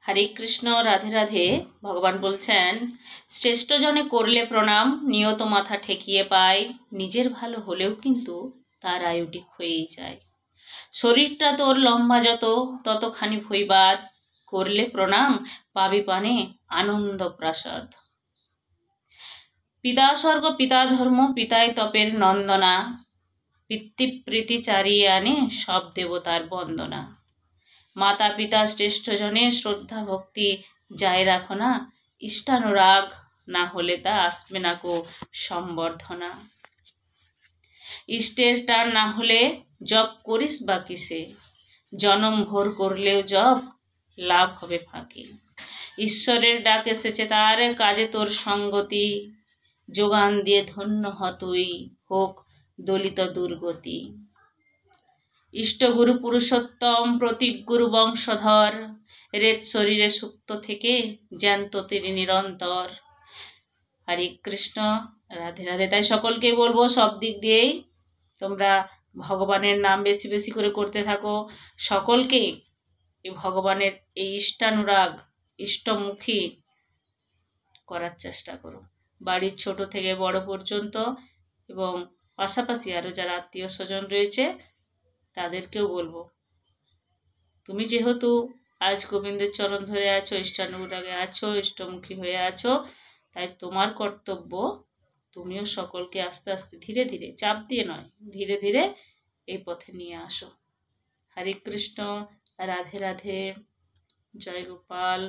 হরে কৃষ্ণ, রাধে রাধে। ভগবান বলছেন, শ্রেষ্ঠ জনে করলে প্রণাম, নিয়ত মাথা ঠেকিয়ে পায়। নিজের ভালো হলেও কিন্তু তার আয়ুটি ক্ষয়েই যায়। শরীরটা তোর লম্বা যত, ততখানি ভৈবাদ। করলে প্রণাম, পাবি পানে আনন্দ প্রাসাদ। পিতা স্বর্গ পিতা ধর্ম, পিতায় তপের নন্দনা। পিতৃপ্রীতি চারিয়ে আনে, সব দেবতার বন্দনা। মাতা পিতা শ্রেষ্ঠ জনে শ্রদ্ধা ভক্তি যায় রাখো না। ইষ্টানুরাগ না হলে তা আসবে না কো সম্বর্ধনা। ইষ্টের টান না হলে জপ করিস বা কিসে, জনম ভোর করলেও জপ লাভ হবে ফাঁকি। ঈশ্বরের ডাক এসেছে তার, কাজে তোর সঙ্গতি। যোগান দিয়ে ধন্য হ তুই, হোক দলিত দুর্গতি। ইষ্টগুরু পুরুষোত্তম, প্রতীকগুরু বংশধর। রেত শরীরে সুপ্ত থেকে জ্যান্ত তিনি নিরন্তর। হরে কৃষ্ণ, রাধে রাধে। তাই সকলকে বলবো, সব দিক দিয়েই তোমরা ভগবানের নাম বেশি বেশি করে করতে থাকো। সকলকে এই ভগবানের এই ইষ্টানুরাগ, ইষ্টমুখী করার চেষ্টা করো, বাড়ির ছোট থেকে বড় পর্যন্ত। এবং পাশাপাশি আরও যারা আত্মীয় স্বজন রয়েছে তাদেরকেও বলবো, তুমি যেহেতু আজ গোবিন্দের চরণ ধরে আছো, ইষ্টানুরাগে আছো, ইষ্টমুখী হয়ে আছো, তাই তোমার কর্তব্য তুমিও সকলকে আস্তে আস্তে ধীরে ধীরে, চাপ দিয়ে নয়, ধীরে ধীরে এই পথে নিয়ে আসো। হরে কৃষ্ণ, রাধে রাধে, জয় গোপাল।